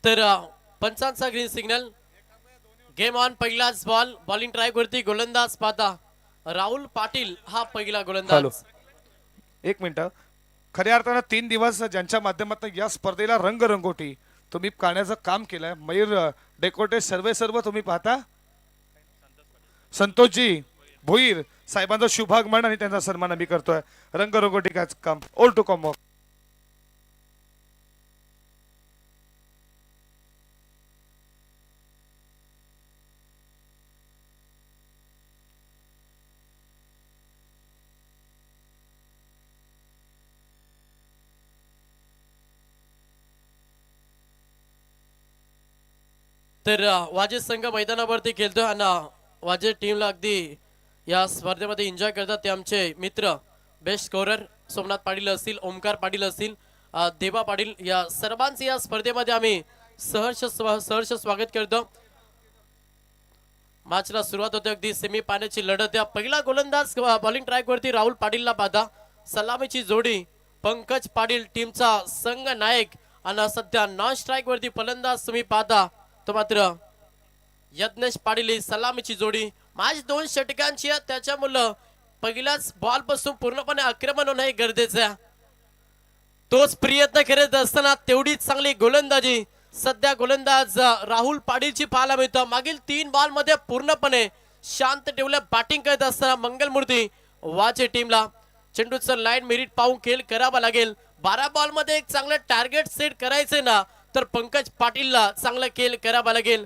तर पंचांचा green signal game on. पहिलाच ball bowling try करती गोलंदाज पाहता राहुल पाटील हा पहिला हॅलो गोलंदाज. एक मिनिट. खऱ्या अर्थानं 3 दिवस ज्यांच्या माध्यमातून या स्पर्धेला रंगरंगोटी तुम्ही काढण्याचं काम केलंय. मयूर डेकोटे सर्व तुम्ही पाहता. संतोषजी भोईर साहेबांचा शुभागमन आणि त्यांचा सन्मान आम्ही करतोय. रंगरंगोटी काय काम ऑल टू कॉम्बो. तर वाजे संघ मैदानावरती खेळतोय आणि वाजे टीमला अगदी या स्पर्धेमध्ये एन्जॉय करतात ते आमचे मित्र बेस्ट स्कोरर सोमनाथ पाटील असतील, ओमकार पाटील असतील, देवा पाटील या सर्वांचे या स्पर्धेमध्ये आम्ही सहर्ष स्वागत करतो. मॅचला सुरुवात होते अगदी सेमी पाण्याची लढत. या पहिला गोलंदाज बॉलिंग ट्रॅक वरती राहुल पाटीलला पाहता. सलामीची जोडी पंकज पाटील टीमचा संघ नायक आणि सध्या नॉन स्ट्राईक वरती फलंदाज तुम्ही पाहता तो मात्र यज्ञेश पाटील. सलामीची जोडी मॅच 2 षटकांची आहे त्याच्यामुळे पहिल्याच बॉल पासून पूर्णपणे आक्रमण होणं हे गरजेचं आहे. तोच प्रयत्न करत असताना तेवढीच चांगली गोलंदाजी सध्या गोलंदाज राहुल पाटीलची पाहायला मिळतं. मागील 3 बॉल मध्ये पूर्णपणे शांत ठेवलं बॅटिंग करत असताना मंगलमूर्ती वाचे टीमला चेंडूचं लाईन मेरिट पाहून खेळ करावा लागेल. 12 बॉल मध्ये एक चांगलं टार्गेट सेट करायचंय ना तर पंकज पाटीलला चांगला खेळ करावा लागेल.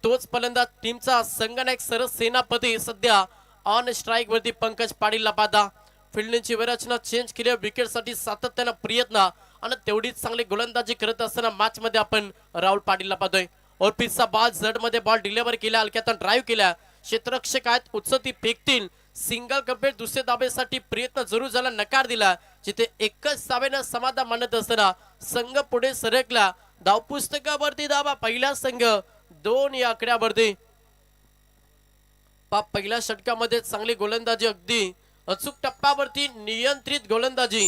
तोच फलंदाज टीमचा संघनायक सरस सेनापती सध्या ऑन स्ट्राईक वरती पंकज पाटीलला पाहता. फिल्डिंगची रचना चेंज केली विकेट साठी सातत्यानं प्रयत्न आणि तेवढीच चांगली गोलंदाजी करत असताना मॅच मध्ये आपण राहुल पाटीलला पाहतोय. ऑर्पिसचा बॉल जड मध्ये बॉल डिलिव्हर केला, हलक्यातून ड्राईव्ह केला. क्षेत्ररक्षक आहेत उचलती फेकतील. सिंगल कंप्लीट दुसऱ्या धाब्यासाठी प्रयत्न जरूर झाला, नकार दिला. जिथे एकच धाब्यानं समाधान मानत असताना संघ पुढे सरकला. धावपुस्तकावरती धावा पहिला संघ 2 या आकड्यावरती. पहिल्या षटकामध्ये चांगली गोलंदाजी अगदी अचूक टप्प्यावरती नियंत्रित गोलंदाजी.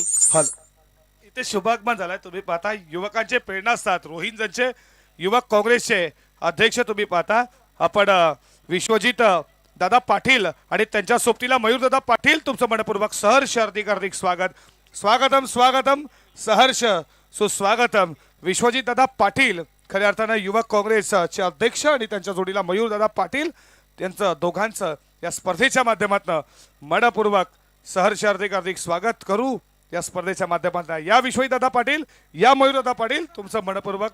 इथे शुभागमन झालाय तुम्ही पाहता. युवकांचे प्रेरणा असतात. रोहिंजनचे युवक काँग्रेसचे अध्यक्ष तुम्ही पाहता. आपण विश्वजित दादा पाटील आणि त्यांच्या सोबतीला मयूर दादा पाटील तुमचं मनपूर्वक सहर्ष हार्दिक स्वागत. स्वागतम सहर्ष सुस्वागतम. विश्वजित दादा पाटील खऱ्या अर्थानं युवक काँग्रेसचे अध्यक्ष आणि त्यांच्या जोडीला मयूर दादा पाटील त्यांचं दोघांचं या स्पर्धेच्या माध्यमातून मनपूर्वक सहर्ष हार्दिक स्वागत करू. या स्पर्धेच्या माध्यमातून या विश्वजित दादा पाटील या मयूर दादा पाटील तुमचं मनपूर्वक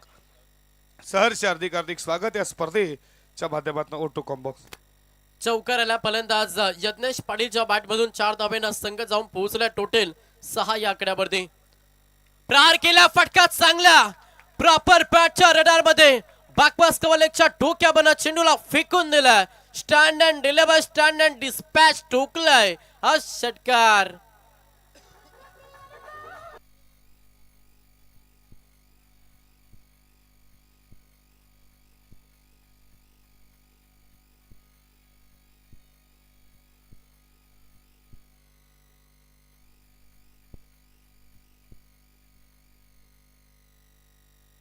सहर्ष हार्दिक स्वागत या स्पर्धेच्या माध्यमातून ओटू कॉम्बो. चौकाराला फलंदाज यज्ञेश पाटीलच्या बॅट मधून 4 धाब्यांना संघ जाऊन पोहोचला. टोटल 6 या आकड्यावरती. प्रहार केला, फटका चांगला प्रॉपर बॅटच्या रडार मध्ये बाकपास कवलेच्या डोक्या बनत चेंडूला फेकून दिलाय. Stand and deliver, stand and dispatch ठोकलाय हा षटकार.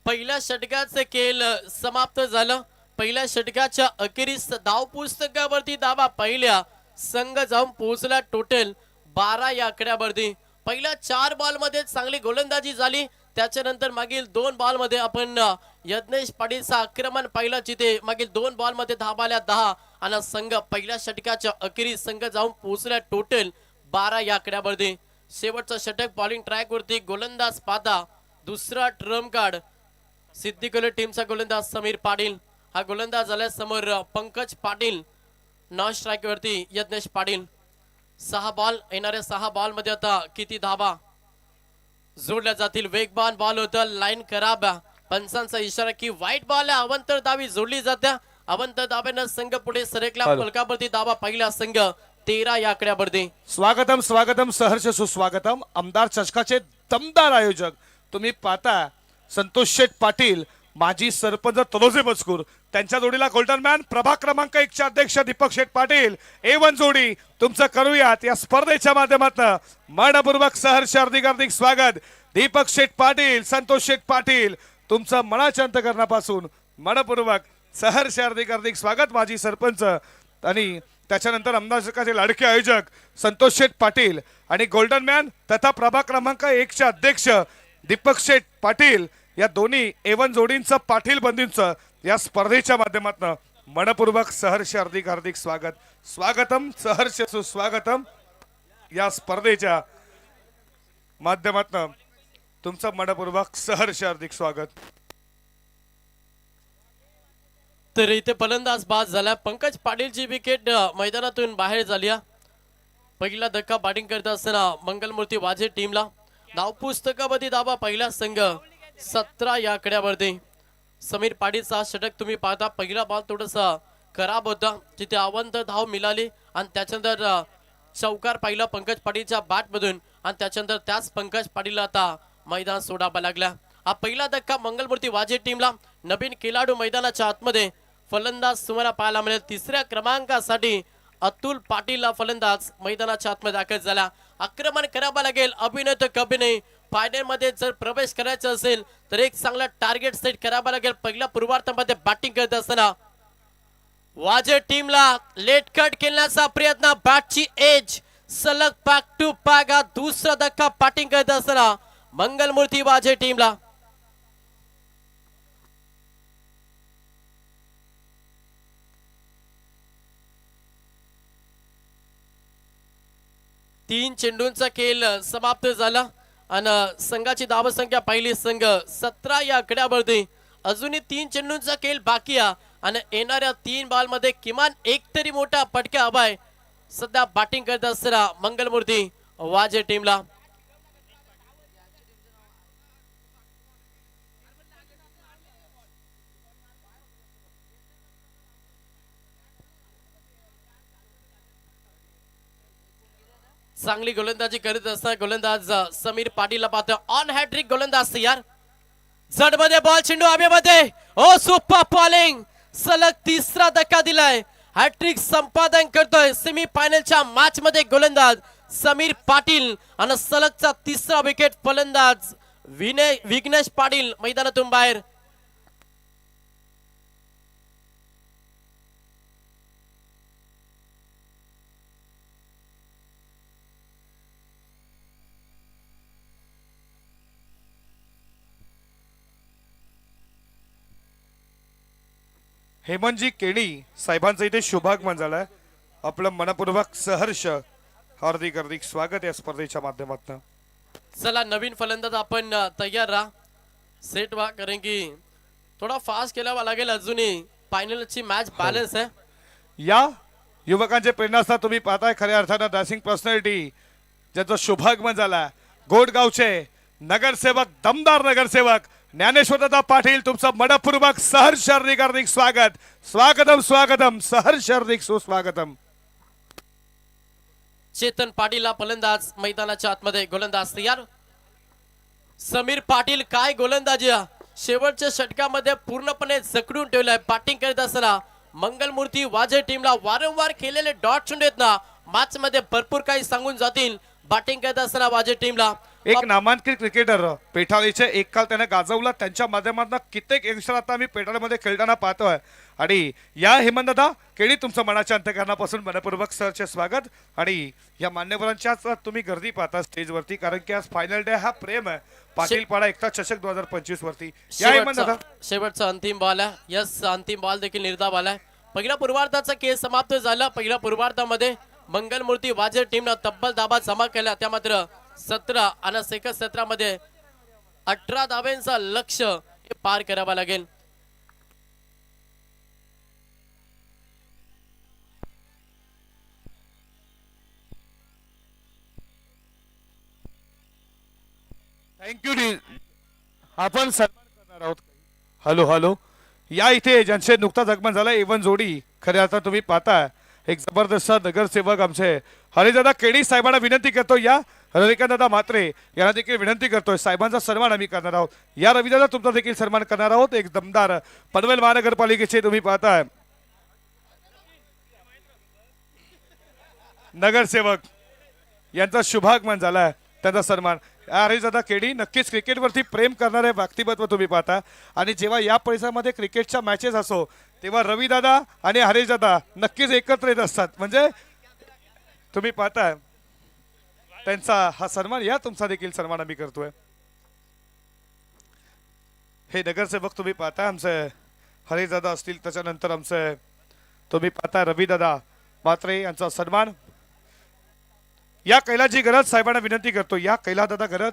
पहिल्या षटकाचे खेळ समाप्त झालं. पहिल्या षटकाच्या अखेरीस धावपुस्तकावरती धावा पहिल्या संघ जाऊन पोहोचला. टोटल 12 या आकड्यावरती. पहिल्या 4 बॉल मध्ये चांगली गोलंदाजी झाली. त्याच्यानंतर मागील 2 बॉल मध्ये आपण यज्ञेश पाटीलचा आक्रमण पाहिलं जिथे मागील 2 बॉल मध्ये धावा आल्या 10 आणि संघ पहिल्या षटकाच्या अखेरीस संघ जाऊन पोहोचला. टोटल 12 या आकड्यावरती. शेवटचं षटक बॉलिंग ट्रॅक वरती गोलंदाज पाहता. दुसरा ट्रम्प कार्ड सिद्धिकोले टीमचा गोलंदाज समीर पाटील. हा गोलंदाज झाल्या समोर पंकज पाटील. नॉन स्ट्राईक वरती यज्ञेश पाटील. 6 बॉल येणाऱ्या 6 बॉल मध्ये आता किती धावा जोडल्या जातील. वेगवान बॉल होता, लाईन खराब. पंचांचा इशारा की वाईट बॉल आहे. अवंतर धावी जोडली जात्या. अवंतर धाब्यानं संघ पुढे सरकला. फलकावरती धावा पहिला संघ 13 या आकड्यावरती. स्वागतम सहर्ष सुस्वागतम. आमदार चषकाचे दमदार आयोजक तुम्ही पाहता संतोष शेठ पाटील, माजी सरपंच तलोजे मजकूर, त्यांच्या जोडीला गोल्डन मॅन प्रभाग क्रमांक 1 चे अध्यक्ष दीपक शेठ पाटील. A1 जोडी तुमचं करूयात या स्पर्धेच्या माध्यमातून मनपूर्वक सहर्ष हार्दिक स्वागत. दीपक शेठ पाटील, संतोष शेठ पाटील तुमचं मनाच्या अंतःकरणापासून मनपूर्वक सहर्ष हार्दिक हार्दिक स्वागत माजी सरपंच आणि त्याच्यानंतर आमदारचे लाडके आयोजक संतोष शेठ पाटील आणि गोल्डन मॅन तथा प्रभाग क्रमांक 1 चे अध्यक्ष दीपक शेठ पाटील या दोन्ही एवन जोडींचं पाटील बंधूंचं या स्पर्धेच्या माध्यमातून मनपूर्वक सहर्ष हार्दिक हार्दिक स्वागतम सहर्ष सुस्वागतम या स्पर्धेच्या माध्यमातून तुमचं मनपूर्वक सहर्ष हार्दिक स्वागत. तर इथे फलंदाज बाद झाला. पंकज पाटीलची विकेट मैदानातून बाहेर झाली. पहिला धक्का बॅटिंग करत असताना मंगलमूर्ती वाजे टीमला धाव पुस्तकामध्ये धावा पहिला संघ 17 या आकड्यावरती. समीर पाटीलचा षटक तुम्ही पाहता. पहिला बॉल थोडासा खराब होता तिथे अवंत धाव मिळाली आणि त्याच्यानंतर चौकार पाहिला पंकज पाटीलच्या बॅट मधून आणि त्याच्यानंतर त्याच पंकज पाटीलला आता मैदान सोडावा लागला. हा पहिला धक्का मंगलमूर्ती वाजे टीमला. नवीन खेळाडू मैदानाच्या आतमध्ये फलंदाज तुम्हाला पाहायला मिळेल. तिसऱ्या क्रमांकासाठी अतुल पाटील फलंदाज मैदानाच्या आतमध्ये दाखल झाला. आक्रमण करावं लागेल. अभिनय तर कभी नाही. फायनल मध्ये जर प्रवेश करायचा असेल तर एक चांगला टार्गेट सेट करावा लागेल. पहिल्या पूर्वार्धामध्ये बॅटिंग करत असताना वाजे टीमला लेट कट खेळण्याचा प्रयत्न. बॅटची एज सलग पॅक टू पॅक. हा दुसरा धक्का बॅटिंग करत असताना मंगलमूर्ती वाजे टीमला. तीन चेंडूंचा खेळ समाप्त झाला आणि संघाची धावसंख्या पहिली संघ 17 या आकड्यावरती. अजूनही 3 चेंडूंचा खेळ बाकी आहे आणि येणाऱ्या 3 बॉल मध्ये किमान एक तरी मोठा फटका हवाय. सध्या बॅटिंग करत असताना मंगलमूर्ती वाजे टीमला. चांगली गोलंदाजी करत असताना गोलंदाज समीर पाटीलला पाहतो. ऑन हॅट्रिक गोलंदाज तयार. जड मध्ये बॉल चेंडू हवेमध्ये. ओ सुपर बॉलिंग. सलग तिसरा धक्का दिलाय. हॅट्रिक संपादन करतोय सेमी फायनलच्या मॅच मध्ये गोलंदाज समीर पाटील आणि सलगचा तिसरा विकेट फलंदाज विघ्नेश पाटील मैदानातून बाहेर. हेमंतजी केणी साहेबांचं इथे शुभागमन झालाय. आपलं मनपूर्वक सहर्ष हार्दिक हार्दिक स्वागत या स्पर्धेच्या माध्यमातून. चला नवीन फलंदाज आपण तयार राहा. सेट व्हा कारण की थोडा फास्ट केलावा लागेल. अजूनही फायनलची मॅच बॅलन्स आहे. या युवकांचे प्रेरणास्थान तुम्ही पाहताय खऱ्या अर्थानं डान्सिंग पर्सनॅलिटी ज्यांचं शुभागमन झाला. गोडगावचे नगरसेवक दमदार नगरसेवक ज्ञानेश्वरदादा पाटील तुमचं मनपूर्वक सहर्ष हार्दिक हार्दिक स्वागत. स्वागतम स्वागतम सहर्ष हार्दिक सुस्वागतम. चेतन पाटील फलंदाज मैदानाच्या आतमध्ये गोलंदाज तयार. समीर पाटील काय गोलंदाजी. शेवटच्या षटकामध्ये पूर्णपणे जखडून ठेवलाय. बॅटिंग करत असताना मंगलमूर्ती वाजे टीमला वारंवार केलेले डॉट चेंडू आहेत ना मॅच मध्ये भरपूर काही सांगून जातील. बॅटिंग करत असताना वाजे टीमला एक नामांकित क्रिकेटर पेठाळीचे एक काल त्याने गाजवला. त्यांच्या माध्यमातून कित्येक यंगस्टर आता आम्ही पेठाळीमध्ये खेळताना पाहतोय. आणि या हेमंतदा केणी तुमचं मनाच्या अंतःकरणापासून मनपूर्वक सरचे स्वागत. आणि या मान्यवरांच्याच तुम्ही गर्दी पाहता स्टेजवरती कारण की आज फायनल डे हा प्रेम आहे पाटील पाडा एकता चषक 2025 वरती. या हेमंतदा शेवटचा अंतिम बॉल आहे. यस अंतिम बॉल देखील निर्धाव आलाय. पहिल्या पूर्वार्धाचा खेळ समाप्त झाला. पहिल्या पूर्वार्धामध्ये मंगलमूर्ती वाजे टीमनं तब्बल धावा जमा केल्या. त्या मात्र 17 आणि सेकंड 17 मध्ये 18 धाब्यांचा लक्ष्य पार करावा लागेल. थँक्यू. आपण सन्मान करणार आहोत. Hello hello. या इथे ज्यांचे नुकताच आगमन झालं एवन जोडी खऱ्या आता तुम्ही पाहता एक जबरदस्त नगरसेवक आमचे हरिदादा केणी साहेबांना विनंती करतो. या रविकांतदादा म्हात्रे यांना देखील विनंती करतोय. साहेबांचा सन्मान आम्ही करणार आहोत. या रविदादा तुमचा देखील सन्मान करणार आहोत. एक दमदार पनवेल महानगरपालिकेचे तुम्ही पाहताय नगरसेवक यांचा शुभागमन झालाय. त्यांचा सन्मान. हरीशदादा केडी नक्कीच क्रिकेटवरती प्रेम करणारे व्यक्तिमत्व तुम्ही पाहता आणि जेव्हा या परिसरामध्ये क्रिकेटच्या मॅचेस असो तेव्हा रविदादा आणि हरीशदादा नक्कीच एकत्र येत असतात. म्हणजे तुम्ही पाहताय त्यांचा हा सन्मान, या तुमचा देखील सन्मान आम्ही करतोय. हे नगरसेवक तुम्ही पाहता आमचे हरीशदादा असतील, त्याच्यानंतर आमचे तुम्ही पाहता रविदादा म्हात्रे यांचा सन्मान. या कैलासजी गरज साहेबांना विनंती करतो, या कैलासदादा गरज.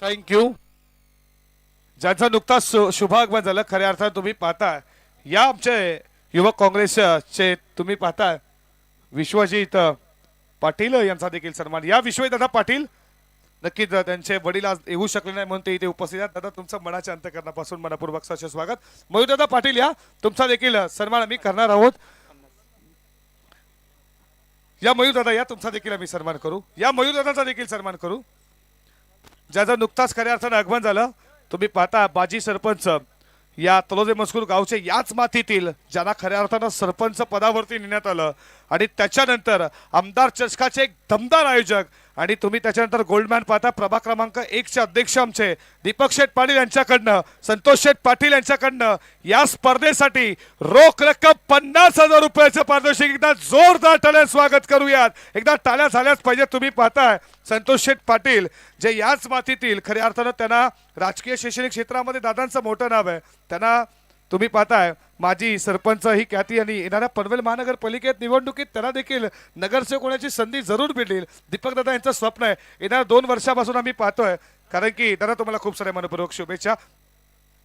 थँक्यू. ज्यांचा नुकताच शुभागमन झालं, खऱ्या अर्थात तुम्ही पाहता या आमचे युवक काँग्रेसचे तुम्ही पाहता विश्वजित पाटील यांचा देखील सन्मान. या विश्वजितदादा पाटील नक्कीच त्यांचे वडील आज येऊ शकले नाही म्हणून ते इथे उपस्थित आहेत. दादा तुमचं मनाच्या अंतःकरणापासून मनपूर्वक सहर्ष स्वागत. मयूरदादा पाटील या तुमचा देखील सन्मान आम्ही करणार आहोत. या मयूरदादा या तुमचा देखील आम्ही सन्मान करू. या मयूरदादाचा देखील सन्मान करू ज्याचं नुकताच खऱ्या अर्थानं आगमन झालं. तुम्ही पाहता बाजी सरपंच या तलोजे मजकूर गावचे याच मातीतील ज्यांना खऱ्या अर्थानं सरपंच पदावरती नेण्यात आलं आणि त्याच्यानंतर आमदार चषकाचे एक दमदार आयोजक आणि तुम्ही त्याच्यानंतर गोल्डमॅन पाहता प्रभाग क्रमांक 1 चे अध्यक्ष आमचे दीपक शेठ पाटील यांच्याकडनं, संतोष शेठ पाटील यांच्याकडनं या स्पर्धेसाठी रोख रक्कम 50,000 रुपयाचं पारितोषिक. एकदा जोरदार टाळ्या स्वागत करूयात. एकदा टाळ्या झाल्याच पाहिजे. तुम्ही पाहताय संतोष शेठ पाटील जे याच मातीतील खऱ्या अर्थानं त्यांना राजकीय शैक्षणिक क्षेत्रामध्ये दादांचं मोठं नाव आहे. त्यांना तुम्ही पाहताय माजी सरपंच ही ख्याती आणि येणाऱ्या पनवेल महानगरपालिकेत निवडणुकीत त्यांना देखील नगरसेवक होण्याची संधी जरूर भेटेल. दीपक दादा यांचं स्वप्न आहे. येणाऱ्या 2 वर्षापासून आम्ही पाहतोय, कारण की दादा तुम्हाला खूप साऱ्या मनपूर्वक शुभेच्छा.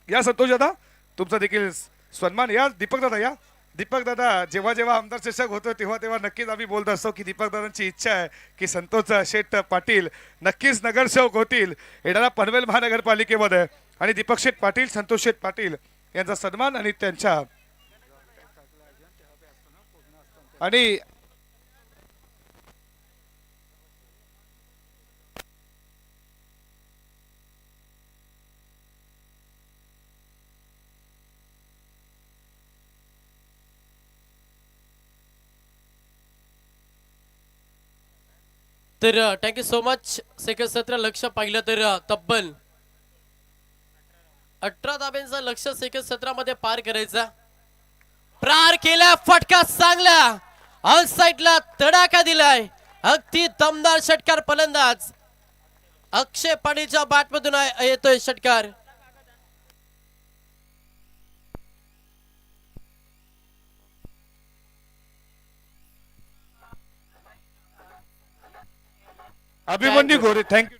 या संतोष दादा तुमचा देखील सन्मान. या दीपक दादा या. दीपक दादा जेव्हा जेव्हा आमदार चषक होतो तेव्हा तेव्हा नक्कीच आम्ही बोलत असतो की दीपक दादांची इच्छा आहे की संतोष शेठ पाटील नक्कीच नगरसेवक होतील येणाऱ्या पनवेल महानगरपालिकेमध्ये. आणि दीपक शेठ पाटील, संतोष शेठ पाटील यांचा सन्मान आणि त्यांच्या आणि तर थँक्यू सो मच. सेकंड सत्र लक्ष पाहिलं तर तब्बल 18 धाब्यांचा लक्ष सेकंड सत्रामध्ये पार करायचा. प्रार केला, फटका चांगला ऑन साइडला तडाखा दिलाय. अगदी दमदार षटकार फलंदाज अक्षय पाटीलच्या बॅटमधून येतोय षटकार. अभिमन्यू गोरे. थँक्यू.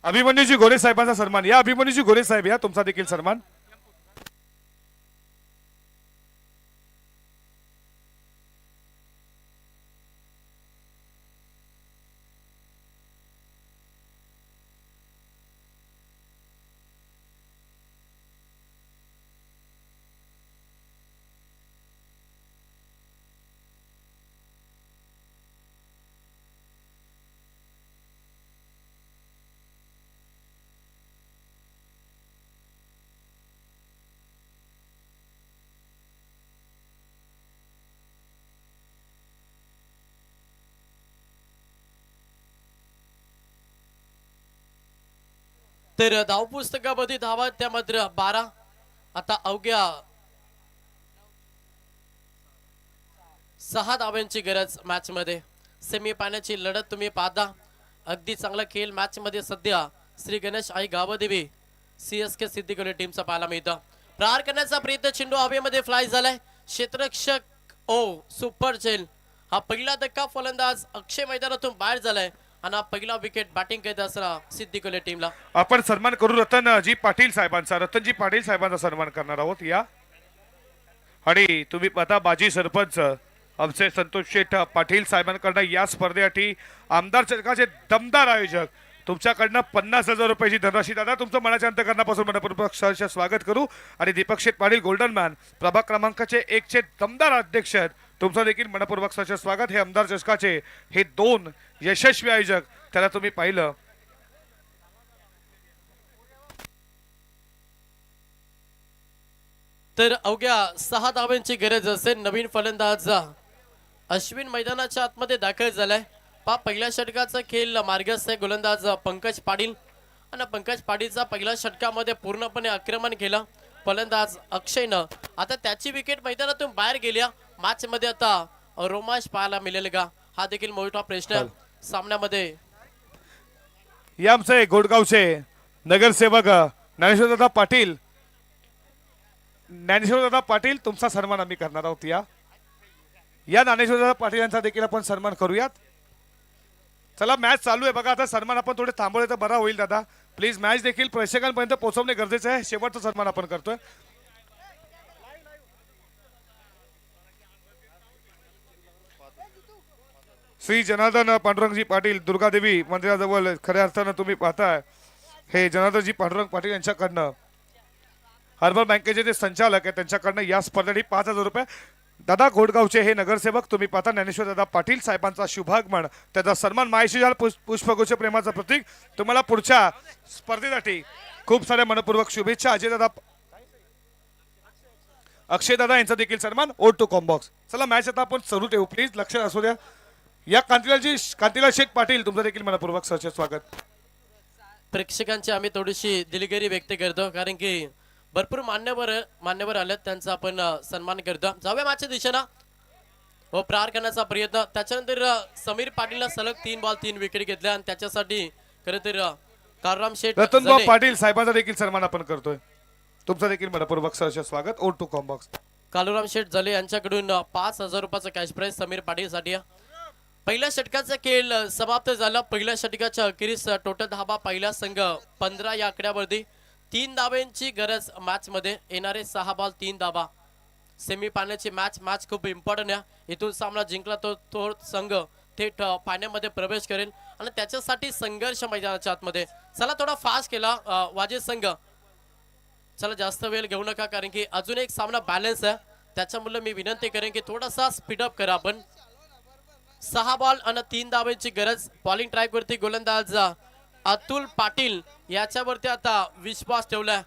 अभिमन्यूजी गोरे साहेबांचा सन्मान. या अभिमन्यूजी गोरे साहेब या तुमचा देखील सन्मान. तर धावपुस्तकामध्ये धावा त्या मात्र 12. आता अवघ्या 6 धाव्यांची गरज मॅच मध्ये. सेमी पाण्याची लढत तुम्ही पाहता. अगदी चांगला खेळ मॅच मध्ये सध्या श्री गणेश आई गावदेवी CSK सिद्धिकोली टीमचा पाहायला मिळतं. प्रहार करण्याचा प्रयत्न, चेंडू हवेमध्ये फ्लाय झालाय. क्षेत्ररक्षक सुपर चेल हा पहिला धक्का. फलंदाज अक्षय मैदानातून बाहेर झालाय आणि पहिला विकेट बॅटिंग करत असणार सिद्धिकोली टीमला. आपण सन्मान करू रतनजी पाटील साहेबांचा. रतनजी पाटील साहेबांचा सन्मान करणार आहोत. या आणि तुम्ही पाहता माजी सरपंच आमचे संतोष शेठ पाटील साहेबांकडनं या स्पर्धेसाठी आमदार चषकाचे दमदार आयोजक तुमच्याकडनं 50,000 रुपयाची धनराशी दादा तुमचं मनाच्या अंतकरणापासून मनपूर्वक सहर्ष स्वागत करू आणि दीपक शेठ पाटील गोल्डन मॅन प्रभाग क्रमांकाचे 1 चे दमदार अध्यक्ष तुमचं देखील मनपूर्वक सहर्ष स्वागत. हे आमदार चषकाचे हे 2 यशस्वी आयोजक त्याला तुम्ही पाहिलं तर अवघ्या 6 धावांची गरज असेल. नवीन फलंदाज अश्विन मैदानाच्या आतमध्ये दाखल झालाय. पहिल्या षटकाचा खेळ मार्गस्थ आहे. गोलंदाज पंकज पाटील आणि पंकज पाटीलचा पहिल्या षटकामध्ये पूर्णपणे आक्रमण केलं. फलंदाज अक्षयनं आता त्याची विकेट मैदानातून बाहेर गेल्या. मॅच मध्ये आता रोमांच पाहायला मिळेल का हा देखील मोठा प्रश्न आहे सामन्यामध्ये. या आमचे गोडगावचे नगरसेवक ज्ञानेश्वरदादा पाटील ज्ञानेश्वरदादा पाटील तुमचा सन्मान आम्ही करणार आहोत. या ज्ञानेश्वरदादा पाटील यांचा देखील आपण सन्मान करूयात. चला मॅच चालू आहे बघा. आता सन्मान आपण थोडे थांबवले तर बरा होईल दादा. प्लीज मॅच देखील प्रेक्षकांपर्यंत पोहोचवणे गरजेचे आहे. शेवटचा सन्मान आपण करतोय. श्री जनार्दन पांडुरंगजी पाटील दुर्गादेवी मंदिराजवळ खऱ्या अर्थानं तुम्ही पाहताय हे जनार्दनजी पांडुरंग पाटील यांच्याकडनं अर्बन बँकेचे जे संचालक आहे त्यांच्याकडनं या स्पर्धेसाठी 5,000 रुपये. दादा घोडगावचे हे नगरसेवक तुम्ही पाहता ज्ञानेश्वर दादा पाटील साहेबांचा शुभागमन त्याचा सन्मान मायशी झाल पुष्पगुच्छ प्रेमाचं प्रतीक. तुम्हाला पुढच्या स्पर्धेसाठी खूप साऱ्या मनपूर्वक शुभेच्छा. अजय दादा अक्षय दादा यांचा देखील सन्मान ओट टू कॉम्बॉक्स. चला मॅच आता आपण सुरू ठेवू प्लीज लक्ष असू द्या. या कांतीलाल शेख पाटील तुमचं देखील मनपूर्वक सहर्ष स्वागत. प्रेक्षकांची आम्ही थोडीशी दिलगिरी व्यक्त करतो कारण की भरपूर मान्यवर आलेत त्यांचा आपण सन्मान करतो. जाऊया मॅचच्या दिशेनं व प्रहार करण्याचा प्रयत्न. त्याच्यानंतर समीर पाटीलला सलग 3 बॉल 3 विकेट घेतल्या आणि त्याच्यासाठी खरं तर कालराम शेठ रतनभाऊ पाटील साहेबांचा देखील सन्मान आपण करतोय. तुमचं देखील मनपूर्वक सहर्ष स्वागत ओट टू कॉम्बॉक्स. कालूराम शेठ जले यांच्याकडून 5,000 रुपयाचं कॅश प्राइज समीर पाटीलसाठी. पहिल्या षटकाचा खेळ समाप्त झाला. पहिल्या षटकाच्या अखेरीस टोटल धाबा पहिला संघ 15 या आकड्यावरती. 3 धाब्यांची गरज मॅच मध्ये. येणारे 6 बॉल 3 धाबा. सेमी फायनलची मॅच खूप इम्पॉर्टंट आहे. इथून सामना जिंकला तो संघ थेट फायनलमध्ये प्रवेश करेल आणि त्याच्यासाठी संघर्ष मैदानाच्या आतमध्ये. चला थोडा फास्ट केला वाजे संघ. चला जास्त वेळ घेऊ नका कारण की अजून एक सामना बॅलन्स आहे. त्याच्यामुळे मी विनंती करेन की थोडासा स्पीडअप करा आपण. 6 बॉल आणि 3 धाब्यांची गरज. बॉलिंग ट्रॅक वरती गोलंदाज अतुल पाटील याच्यावरती आता विश्वास ठेवलाय.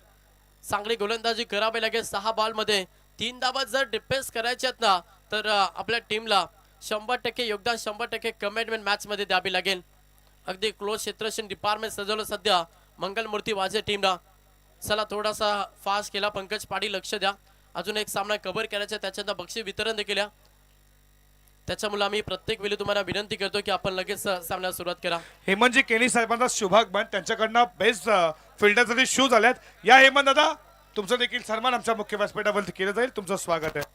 चांगली गोलंदाजी करावी लागेल. 6 बॉल मध्ये 3 धाबा जर डिफेन्स करायचे आहेत ना तर आपल्या टीमला 100% योगदान 100% कमिटमेंट मॅच मध्ये द्यावी लागेल. अगदी क्लोज क्षेत्ररक्षण डिपार्टमेंट सजवलं सध्या मंगलमूर्ती वाजे टीमला. चला थोडासा फास्ट केला. पंकज पाटील लक्ष द्या. अजून एक सामना कव्हर करायचा त्याच्यानंतर बक्षीस वितरण देखील. त्याच्यामुळे आम्ही प्रत्येक वेळी तुम्हाला विनंती करतो की आपण लगेच सामन्याला सुरुवात करा. हेमंतजी केनी साहेबांचा शुभागमन त्यांच्याकडनं बेस्ट फिल्डरसाठी शूज आल्यात. या हेमंत दादा तुमचं देखील सन्मान आमच्या मुख्य व्यासपीठावरती केलं जाईल. तुमचं स्वागत आहे.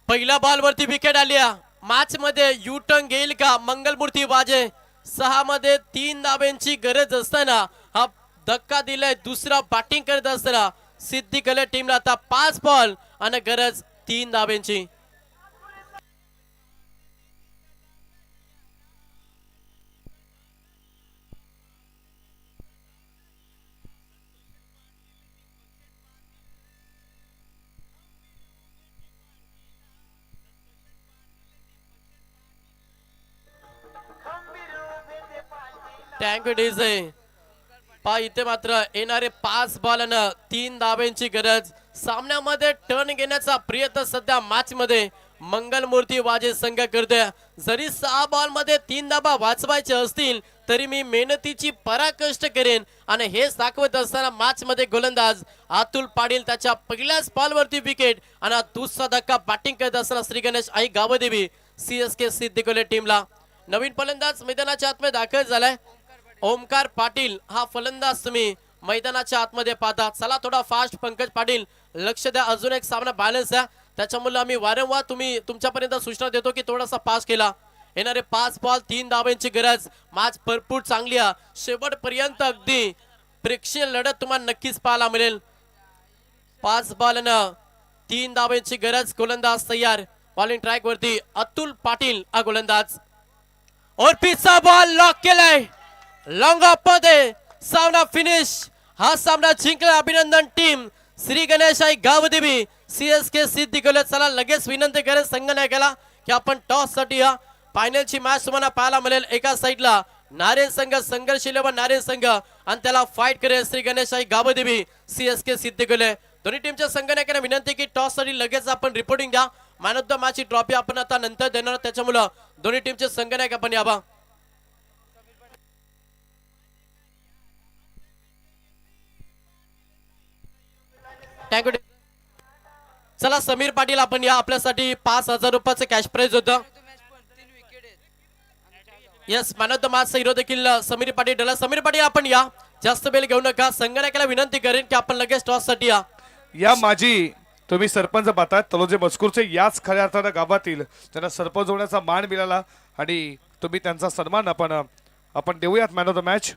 पहिल्या बॉल वरती विकेट आली. मॅच मध्ये यू टर्न घेईल का मंगलमूर्ती वाजे. 6 मध्ये 3 धाब्यांची गरज असताना हा धक्का दिलाय. दुसरा बॅटिंग करत असताना सिद्धी कले टीमला आता 5 बॉल आणि गरज 3 धाब्यांची. टँक डीजे इथे मात्र येणारे 5 बॉल आणि 3 धाब्यांची गरज. सामन्यामध्ये टर्न घेण्याचा प्रयत्न सध्या मॅच मध्ये मंगलमूर्ती वाजे संघ करतोय. जरी 6 बॉल मध्ये 3 धाबा वाचवायचे असतील तरी मी मेहनतीची पराकष्ट करेन आणि हेच दाखवत असताना मॅच मध्ये गोलंदाज अतुल पाटील त्याच्या पहिल्याच बॉल वरती विकेट आणि दुसरा धक्का बॅटिंग करत असताना श्री गणेश आई गावदेवी सीएसके सिद्धिकोले टीमला. नवीन फलंदाज मैदानाच्या आतमध्ये दाखल झालाय. ओमकार पाटील हा फलंदाज तुम्ही मैदानाच्या आतमध्ये पाहता. चला थोडा फास्ट पंकज पाटील लक्ष द्या. अजून एक सामना बॅलन्स आहे त्याच्यामुळे आम्ही वारंवार तुमच्यापर्यंत सूचना देतो की थोडासा पास केला. येणारे 5 बॉल 3 धाब्यांची गरज. मॅच भरपूर चांगली आहे. शेवटपर्यंत अगदी प्रेक्षणीय लढत तुम्हाला नक्कीच पाहायला मिळेल. 5 बॉल 3 धावांची गरज. गोलंदाज तयार. बॉलिंग ट्रॅक वरती अतुल पाटील हा गोलंदाज. और पिचचा बॉल लॉक केलाय लॉंग ऑफ मध्ये. सामना फिनिश. हा सामना जिंकला. अभिनंदन टीम श्री गणेश आई गावदेवी सीएसके सिद्धी केलं. चला लगेच विनंती करेल संघनायकाला की आपण टॉस साठी या फायनलची मॅच तुम्हाला पाहायला मिळेल. एका साईडला नारायण संघ संघर्ष 11 नारायण संघ आणि त्याला फाईट करेल श्री गणेश आई गावदेवी सीएसके सिद्धी केलं. दोन्ही टीमच्या संघनायकांना विनंती की टॉस साठी लगेच आपण रिपोर्टिंग द्या. मॅन ऑफ द मॅच ची ट्रॉफी आपण आता नंतर देणार. त्याच्यामुळे दोन्ही टीमचे संघनायक आपण यावा. थँक्यू. चला समीर पाटील आपण या. आपल्यासाठी 5,000 रुपयाचं कॅश प्राइज होतं. Yes man of the match hero देखील समीर पाटील ठरला. समीर पाटील आपण या. जास्त बेल घेऊ नका. संघनायकाला विनंती करेन की आपण लगेच टॉस साठी या. माझी तुम्ही सरपंच पाहतात तलोजे मजकूरचे याच खऱ्या अर्थानं गावातील त्यांना सरपंच होण्याचा मान मिळाला आणि तुम्ही त्यांचा सन्मान आपण देऊयात मॅन ऑफ द मॅच.